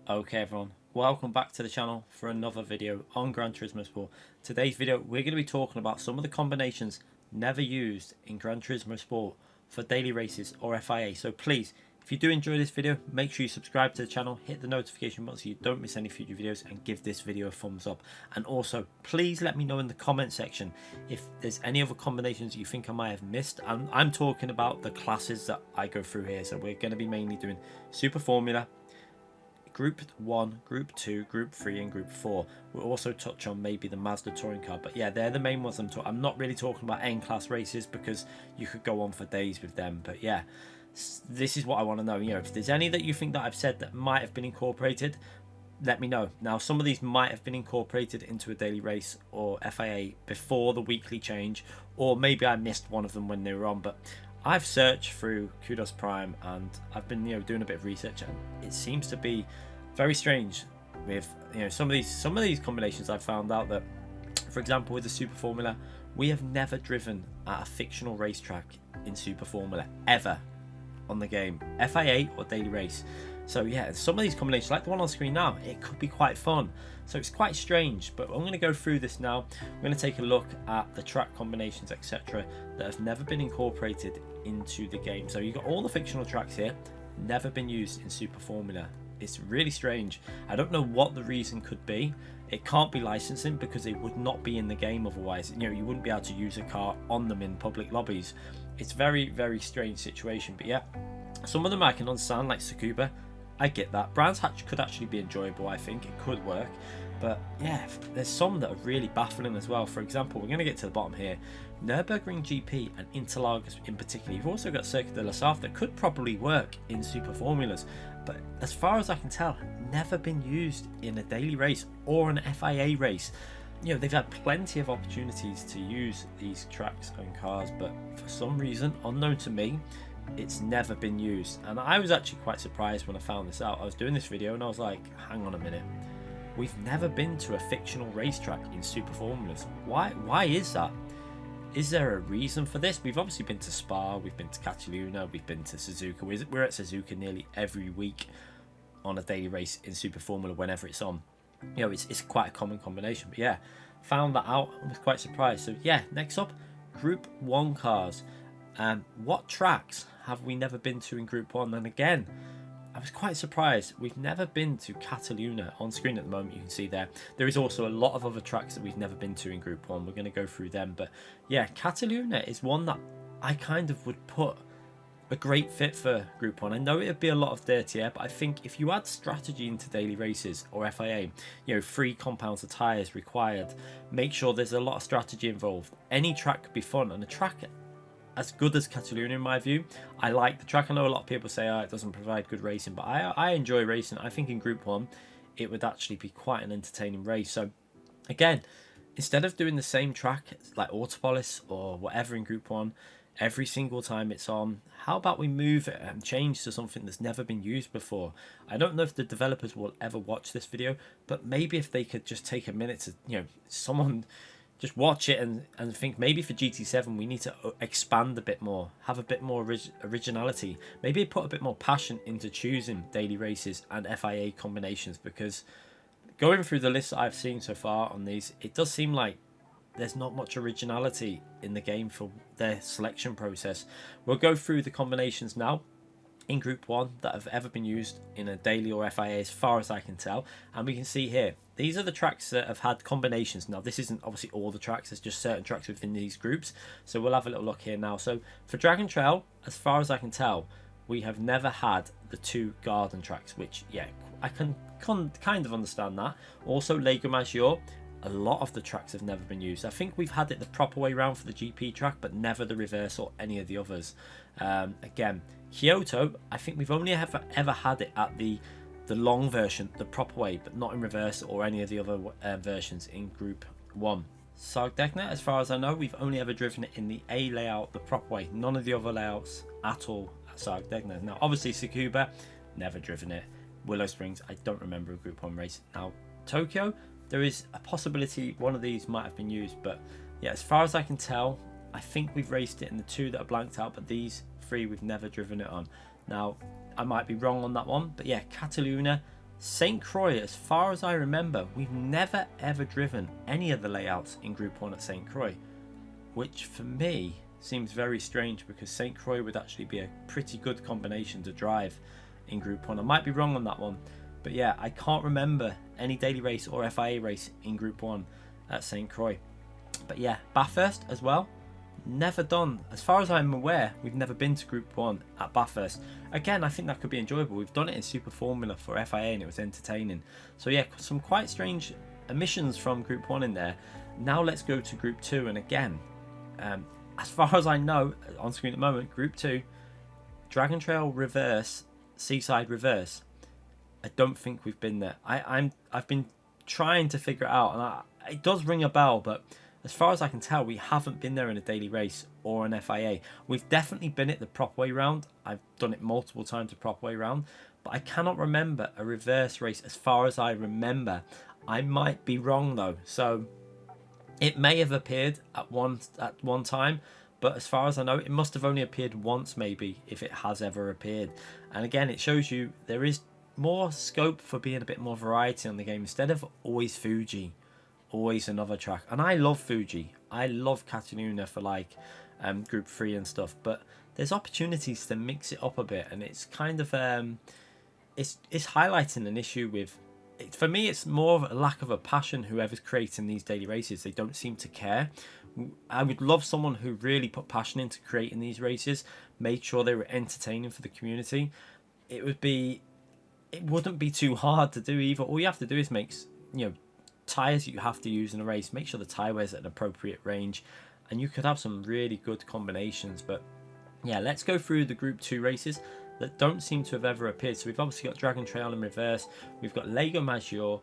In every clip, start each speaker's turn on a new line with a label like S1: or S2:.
S1: Okay everyone, welcome back to the channel for another video on Gran Turismo Sport. Today's video we're going to be talking about some of the combinations never used in Gran Turismo Sport for daily races or FIA. So please, if you do enjoy this video, make sure you subscribe to the channel, hit the notification button so you don't miss any future videos, and give this video a thumbs up. And also please let me know in the comment section if there's any other combinations you think I might have missed. And I'm talking about the classes that I go through here. So we're going to be mainly doing Super Formula, Group 1, Group 2, Group 3 and Group 4. We'll also touch on maybe the Mazda touring car, but yeah, they're the main ones I'm not really talking about N-class races because you could go on for days with them. But yeah, this is what I want to know. You know, if there's any that you think that I've said that might have been incorporated, let me know. Now, some of these might have been incorporated into a daily race or FIA before the weekly change, or maybe I missed one of them when they were on, but I've searched through Kudos Prime and I've been doing a bit of research, and it seems to be very strange with some of these combinations. I've found out that, for example, with the Super Formula, we have never driven at a fictional racetrack in Super Formula ever on the game, FIA or daily race. So yeah, some of these combinations, like the one on screen now, it could be quite fun. So it's quite strange, but I'm going to go through this now. I'm going to take a look at the track combinations, etc., that have never been incorporated into the game. So you've got all the fictional tracks here, never been used in Super Formula. It's really strange. I don't know what the reason could be. It can't be licensing because they would not be in the game otherwise. You wouldn't be able to use a car on them in public lobbies. It's very, very strange situation. But yeah, some of them I can understand, like Tsukuba. I get that. Brands Hatch could actually be enjoyable. I think it could work. But yeah, there's some that are really baffling as well. For example, we're going to get to the bottom here. Nürburgring GP and Interlagos in particular. You've also got Circuit de la South that could probably work in Super Formulas. But as far as I can tell, never been used in a daily race or an FIA race. They've had plenty of opportunities to use these tracks and cars, but for some reason, unknown to me, it's never been used. And I was actually quite surprised when I found this out. I was doing this video and I was like, hang on a minute, we've never been to a fictional racetrack in Super Formulas. Why is that? Is there a reason for this? We've obviously been to Spa, we've been to Catalunya, we've been to Suzuka. We're at Suzuka nearly every week on a daily race in Super Formula whenever it's on. It's quite a common combination. But yeah, found that out and was quite surprised. So yeah, next up, Group 1 cars. What tracks have we never been to in Group 1? And again, I was quite surprised. We've never been to Catalunya. On screen at the moment, you can see there. There is also a lot of other tracks that we've never been to in Group 1. We're going to go through them. But yeah, Catalunya is one that I kind of would put a great fit for Group 1. I know it would be a lot of dirty air, but I think if you add strategy into daily races or FIA, 3 compounds of tyres required, make sure there's a lot of strategy involved. Any track could be fun, and a track as good as Catalunya in my view. I like the track. I know a lot of people say it doesn't provide good racing, but I enjoy racing. I think in Group 1 it would actually be quite an entertaining race. So again, instead of doing the same track like Autopolis or whatever in Group 1 every single time it's on, how about we move it and change to something that's never been used before? I don't know if the developers will ever watch this video, but maybe if they could just take a minute to, someone just watch it and think maybe for GT7 we need to expand a bit more, have a bit more originality, maybe put a bit more passion into choosing daily races and FIA combinations, because going through the list that I've seen so far on these, it does seem like there's not much originality in the game for their selection process. We'll go through the combinations now in Group 1 that have ever been used in a daily or FIA as far as I can tell, and we can see here these are the tracks that have had combinations. Now this isn't obviously all the tracks, there's just certain tracks within these groups, so we'll have a little look here now. So for Dragon Trail, as far as I can tell, we have never had the 2 garden tracks, which yeah, I can kind of understand that. Also Lego Maggiore, a lot of the tracks have never been used. I think we've had it the proper way around for the GP track, but never the reverse or any of the others. Again, Kyoto, I think we've only ever had it at the long version, the proper way, but not in reverse or any of the other versions in Group 1. Sargdegna, as far as I know, we've only ever driven it in the A layout, the proper way. None of the other layouts at all at Sargdegna. Now, obviously, Tsukuba, never driven it. Willow Springs, I don't remember a Group 1 race. Now, Tokyo, there is a possibility one of these might have been used, but yeah, as far as I can tell, I think we've raced it in the 2 that are blanked out, but these 3 we've never driven it on. Now, I might be wrong on that one, but yeah, Catalunya, St. Croix, as far as I remember, we've never ever driven any of the layouts in Group 1 at St. Croix, which for me seems very strange because St. Croix would actually be a pretty good combination to drive in Group 1. I might be wrong on that one, but yeah, I can't remember any daily race or FIA race in Group 1 at St. Croix. But yeah, Bathurst as well, never done. As far as I'm aware, we've never been to Group 1 at Bathurst. Again, I think that could be enjoyable. We've done it in Super Formula for FIA and it was entertaining. So yeah, some quite strange omissions from Group 1 in there. Now let's go to Group 2, and again, as far as I know, on screen at the moment, Group 2, Dragon Trail Reverse, Seaside Reverse. I don't think we've been there. I've been trying to figure it out, and it does ring a bell, but as far as I can tell, we haven't been there in a daily race or an FIA. We've definitely been it the proper way round. I've done it multiple times the proper way round, but I cannot remember a reverse race as far as I remember. I might be wrong though, so it may have appeared at one time, but as far as I know, it must have only appeared once, maybe, if it has ever appeared. And again, it shows you there is more scope for being a bit more variety on the game instead of always Fuji, always another track. And I love Fuji, I love Catalunya for like Group 3 and stuff, but there's opportunities to mix it up a bit, and it's kind of it's highlighting an issue with it. For me, it's more of a lack of a passion. Whoever's creating these daily races, they don't seem to care. I would love someone who really put passion into creating these races, made sure they were entertaining for the community. It wouldn't be too hard to do either. All you have to do is make, tires that you have to use in a race, make sure the tire wear's at an appropriate range, and you could have some really good combinations. But yeah, let's go through the Group 2 races that don't seem to have ever appeared. So we've obviously got Dragon Trail in reverse, we've got Lego Maggiore,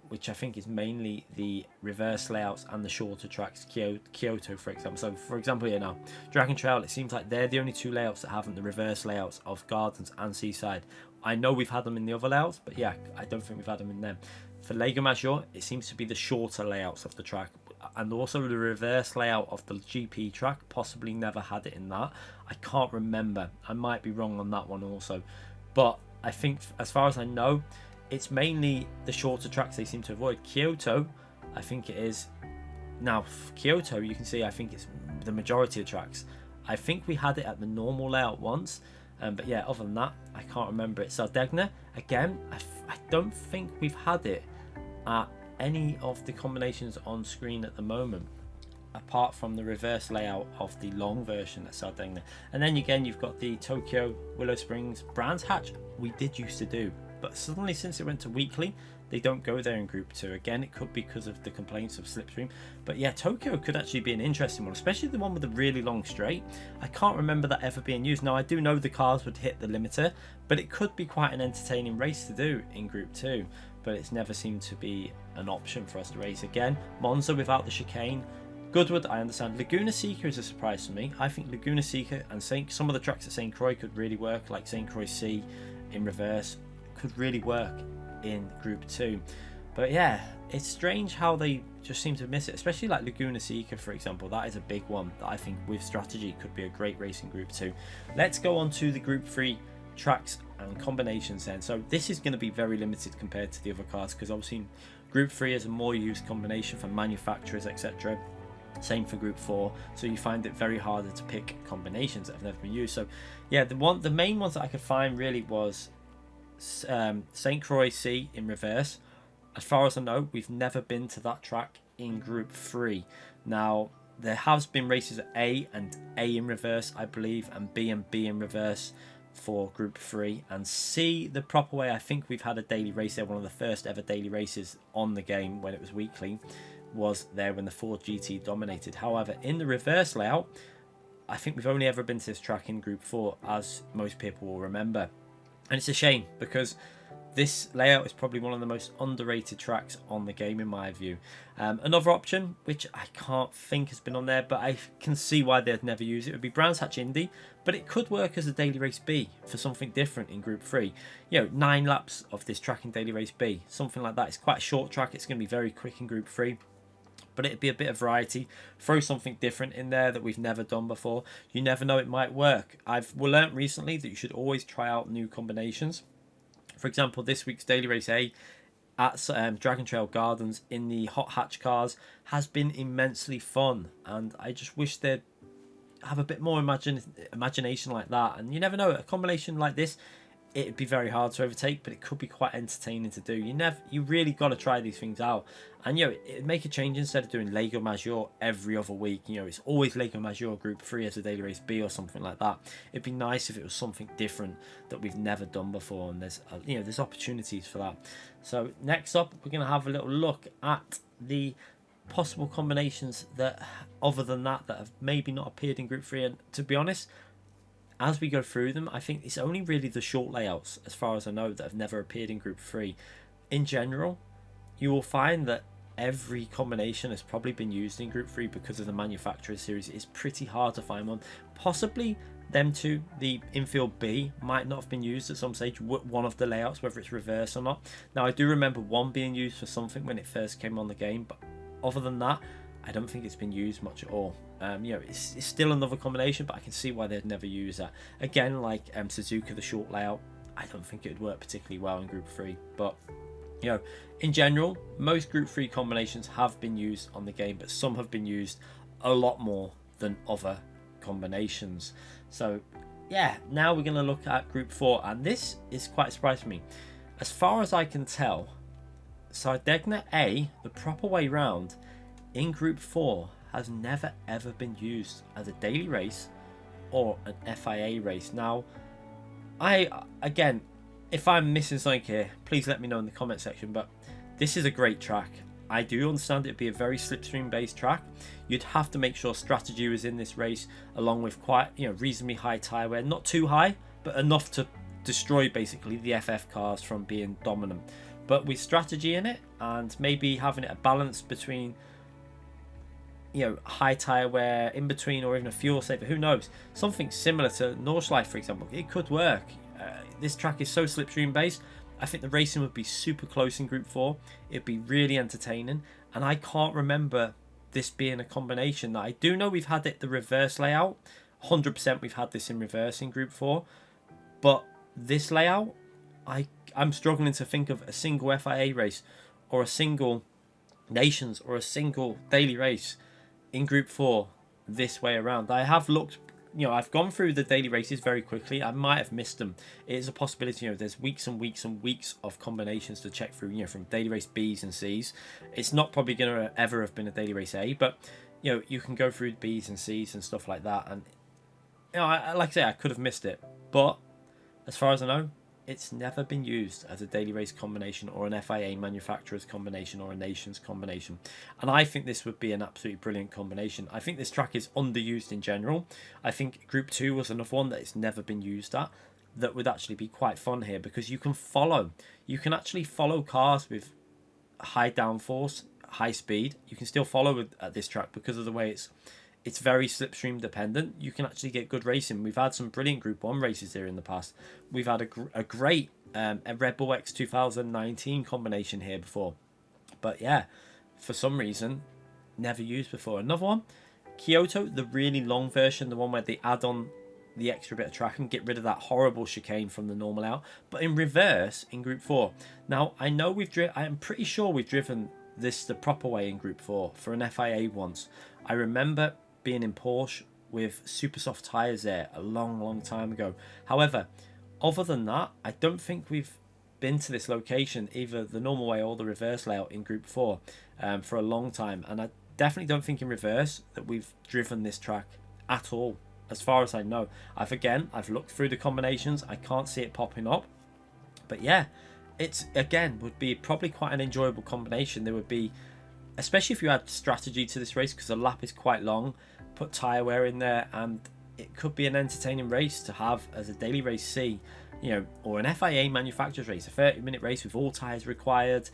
S1: which I think is mainly the reverse layouts and the shorter tracks, Kyoto for example. So for example, now Dragon Trail, it seems like they're the only two layouts that haven't the reverse layouts of Gardens and Seaside. I know we've had them in the other layouts, but yeah, I don't think we've had them in them. For Lego Maggiore, it seems to be the shorter layouts of the track, and also the reverse layout of the GP track, possibly never had it in that. I can't remember, I might be wrong on that one also, but I think as far as I know, it's mainly the shorter tracks they seem to avoid. Kyoto, I think it is. Now, Kyoto, you can see, I think it's the majority of tracks. I think we had it at the normal layout once, but yeah, other than that, I can't remember it. Sardegna, again, I don't think we've had it at any of the combinations on screen at the moment, apart from the reverse layout of the long version at Sardegna. And then again, you've got the Tokyo, Willow Springs, Brands Hatch, we did used to do, but suddenly since it went to weekly, they don't go there in Group 2. Again, it could be because of the complaints of slipstream, but yeah, Tokyo could actually be an interesting one, especially the one with the really long straight. I can't remember that ever being used. Now, I do know the cars would hit the limiter, but it could be quite an entertaining race to do in Group 2, but it's never seemed to be an option for us to race. Again, Monza without the chicane. Goodwood, I understand. Laguna Seca is a surprise for me. I think Laguna Seca and some of the tracks at St. Croix could really work, like St. Croix C in reverse could really work in Group 2. But yeah, it's strange how they just seem to miss it, especially like Laguna Seca for example. That is a big one that I think with strategy could be a great race in Group 2. Let's go on to the Group 3 tracks and combinations then. So this is going to be very limited compared to the other cars, because obviously Group 3 is a more used combination for manufacturers, etc. Same for Group 4, so you find it very harder to pick combinations that have never been used. So yeah, the main ones that I could find really was St. Croix C in reverse. As far as I know, we've never been to that track in Group 3. Now, there has been races at A and A in reverse, I believe, and B in reverse for Group 3. And C, the proper way, I think we've had a daily race there. One of the first ever daily races on the game when it was weekly was there when the Ford GT dominated. However, in the reverse layout, I think we've only ever been to this track in Group 4, as most people will remember. And it's a shame, because this layout is probably one of the most underrated tracks on the game in my view. Another option, which I can't think has been on there, but I can see why they'd never use it, would be Brands Hatch Indy, but it could work as a daily race B for something different in Group 3. 9 laps of this track in daily race B, something like that. It's quite a short track, it's going to be very quick in Group 3. But it'd be a bit of variety. Throw something different in there that we've never done before. You never know, it might work. I've learnt recently that you should always try out new combinations. For example, this week's Daily Race A at Dragon Trail Gardens in the hot hatch cars has been immensely fun, and I just wish they'd have a bit more imagination like that. And you never know, a combination like this, it'd be very hard to overtake, but it could be quite entertaining to do. You really got to try these things out, and it'd make a change. Instead of doing Lego Major every other week, it's always Lego Major Group 3 as a Daily Race B or something like that. It'd be nice if it was something different that we've never done before, and there's opportunities for that. So next up, we're going to have a little look at the possible combinations that, other than that have maybe not appeared in Group 3. And to be honest, as we go through them, I think it's only really the short layouts, as far as I know, that have never appeared in Group 3. In general, you will find that every combination has probably been used in Group 3 because of the manufacturer's series. It's pretty hard to find one. Possibly them two, the infield B, might not have been used at some stage, one of the layouts, whether it's reverse or not. Now, I do remember one being used for something when it first came on the game, but other than that, I don't think it's been used much at all. It's still another combination, but I can see why they'd never use that. Again, like Suzuka, the short layout, I don't think it would work particularly well in Group 3. But, in general, most Group 3 combinations have been used on the game, but some have been used a lot more than other combinations. So, yeah, now we're going to look at Group 4, and this is quite surprising me. As far as I can tell, Sardegna A, the proper way round, in Group 4 has never ever been used as a daily race or an FIA race. Now, again, if I'm missing something here, please let me know in the comment section, but this is a great track. I do understand it'd be a very slipstream based track. You'd have to make sure strategy was in this race, along with quite reasonably high tyre wear, not too high, but enough to destroy basically the FF cars from being dominant. But with strategy in it, and maybe having it a balance between high tyre wear in between, or even a fuel saver, who knows, something similar to Nordschleife, for example, it could work. This track is so slipstream based, I think the racing would be super close in Group 4. It'd be really entertaining, and I can't remember this being a combination. That I do know we've had it the reverse layout, 100% we've had this in reverse in Group 4, but this layout, I'm struggling to think of a single FIA race or a single Nations or a single daily race in Group 4 this way around. I have looked, I've gone through the daily races very quickly. I might have missed them. It is a possibility, there's weeks and weeks and weeks of combinations to check through, from daily race Bs and Cs. It's not probably going to ever have been a daily race A, but, you can go through Bs and Cs and stuff like that. And, like I say, I could have missed it. But as far as I know, it's never been used as a daily race combination or an FIA manufacturer's combination or a nation's combination. And I think this would be an absolutely brilliant combination. I think this track is underused in general. I think Group 2 was another one that it's never been used at, that would actually be quite fun here, because you can actually follow cars with high downforce, high speed. You can still follow at this track because of the way it's very slipstream dependent. You can actually get good racing. We've had some brilliant Group 1 races here in the past. We've had a great a Red Bull X 2019 combination here before. But yeah, for some reason, never used before. Another one, Kyoto, the really long version, the one where they add on the extra bit of track and get rid of that horrible chicane from the normal out. But in reverse, in Group 4. Now, I know I am pretty sure we've driven this the proper way in Group 4 for an FIA once. I remember being in Porsche with super soft tyres there a long time ago. However, other than that, I don't think we've been to this location, either the normal way or the reverse layout in Group 4 for a long time. And I definitely don't think in reverse that we've driven this track at all, as far as I know. I've looked through the combinations, I can't see it popping up. But yeah, it's again would be probably quite an enjoyable combination. There would be, especially if you add strategy to this race, because the lap is quite long, put tyre wear in there, and it could be an entertaining race to have as a daily race C, or an FIA manufacturer's race, a 30-minute race with all tyres required.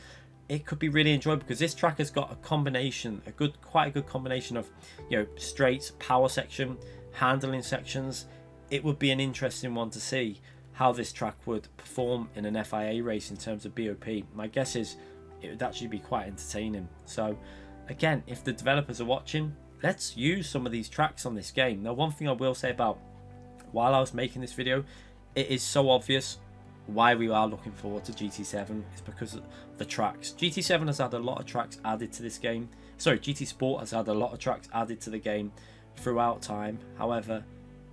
S1: It could be really enjoyable because this track has got a combination, quite a good combination of, straights, power section, handling sections. It would be an interesting one to see how this track would perform in an FIA race in terms of BOP. My guess is it would actually be quite entertaining. So again, if the developers are watching, let's use some of these tracks on this game. Now, one thing I will say about while I was making this video, it is so obvious why we are looking forward to GT7 is because of the tracks. GT7 has had a lot of tracks added to this game. Sorry, GT Sport has had a lot of tracks added to the game throughout time. However,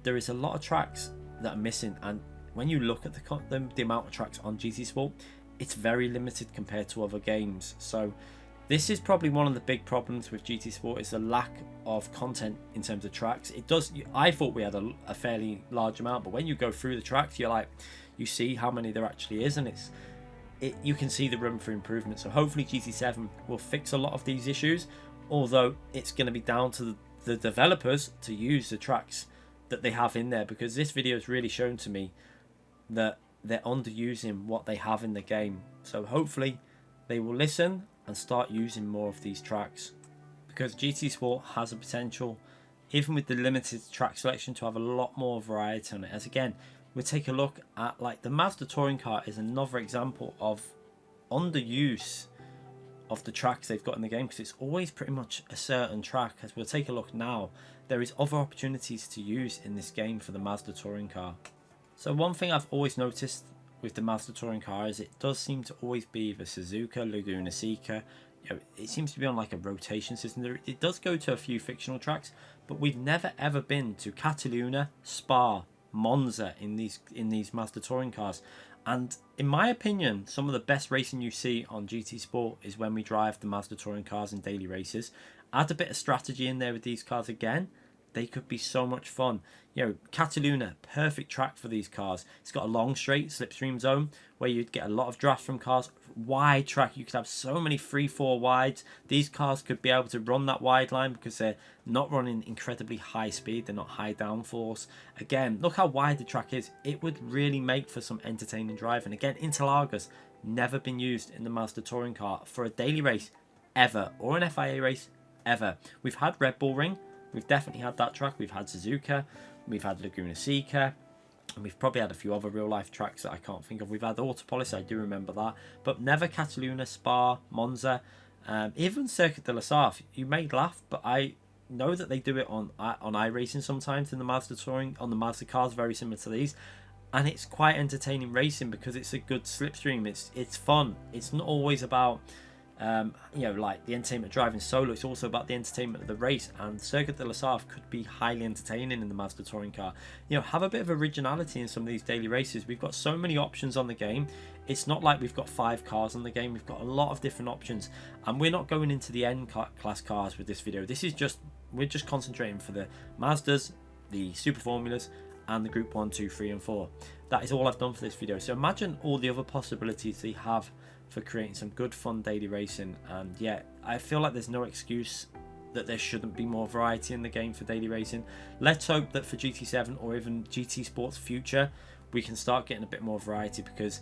S1: there is a lot of tracks that are missing, and when you look at the amount of tracks on GT Sport, it's very limited compared to other games. So this is probably one of the big problems with GT Sport, is the lack of content in terms of tracks. I thought we had a fairly large amount, but when you go through the tracks, you see how many there actually is, and you can see the room for improvement. So hopefully GT7 will fix a lot of these issues, although it's going to be down to the developers to use the tracks that they have in there, because this video has really shown to me that they're underusing what they have in the game. So hopefully they will listen and start using more of these tracks, because GT Sport has a potential, even with the limited track selection, to have a lot more variety on it. As again, we'll take a look at, like, the Mazda touring car is another example of underuse of the tracks they've got in the game, because it's always pretty much a certain track. As we'll take a look now, there is other opportunities to use in this game for the Mazda touring car. So one thing I've always noticed with the Mazda touring car is it does seem to always be either Suzuka, Laguna Seca. It seems to be on like a rotation system. It does go to a few fictional tracks, but we've never ever been to Cataluna, Spa, Monza in these Mazda touring cars. And in my opinion, some of the best racing you see on GT Sport is when we drive the Mazda touring cars in daily races. Add a bit of strategy in there with these cars again, they could be so much fun. Cataluna, perfect track for these cars. It's got a long straight slipstream zone where you'd get a lot of draft from cars. Wide track, you could have so many 3-4 wides. These cars could be able to run that wide line because they're not running incredibly high speed. They're not high downforce. Again, look how wide the track is. It would really make for some entertaining driving. Again, Interlagos, never been used in the Mazda touring car for a daily race ever, or an FIA race ever. We've had Red Bull Ring. We've definitely had that track. We've had Suzuka. We've had Laguna Seca. And we've probably had a few other real-life tracks that I can't think of. We've had Autopolis, I do remember that. But never Cataluna, Spa, Monza, even Circuit de la Sarthe. You may laugh, but I know that they do it on iRacing sometimes in the Mazda touring, on the Mazda cars, very similar to these. And it's quite entertaining racing because it's a good slipstream. It's fun. It's not always about like the entertainment driving solo. It's also about the entertainment of the race, and Circuit de la Sarthe could be highly entertaining in the Mazda touring car. Have a bit of originality in some of these daily races. We've got so many options on the game. It's not like we've got 5 cars on the game. We've got a lot of different options, and we're not going into the N class cars with this video. We're just concentrating for the Mazdas, the Super Formulas, and the Group 1, 2, 3 and 4. That is all I've done for this video. So imagine all the other possibilities they have for creating some good fun daily racing. And yeah, I feel like there's no excuse that there shouldn't be more variety in the game for daily racing. Let's hope that for GT7 or even GT Sports future, we can start getting a bit more variety, because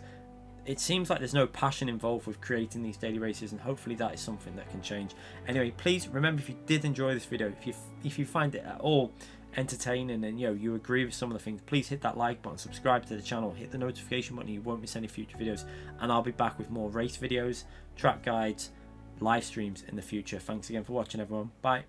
S1: it seems like there's no passion involved with creating these daily races, and hopefully that is something that can change. Anyway, please remember, if you did enjoy this video, if you find it at all entertaining and you agree with some of the things, please hit that like button, subscribe to the channel, hit the notification button, you won't miss any future videos, and I'll be back with more race videos, track guides, live streams in the future. Thanks again for watching, everyone. Bye.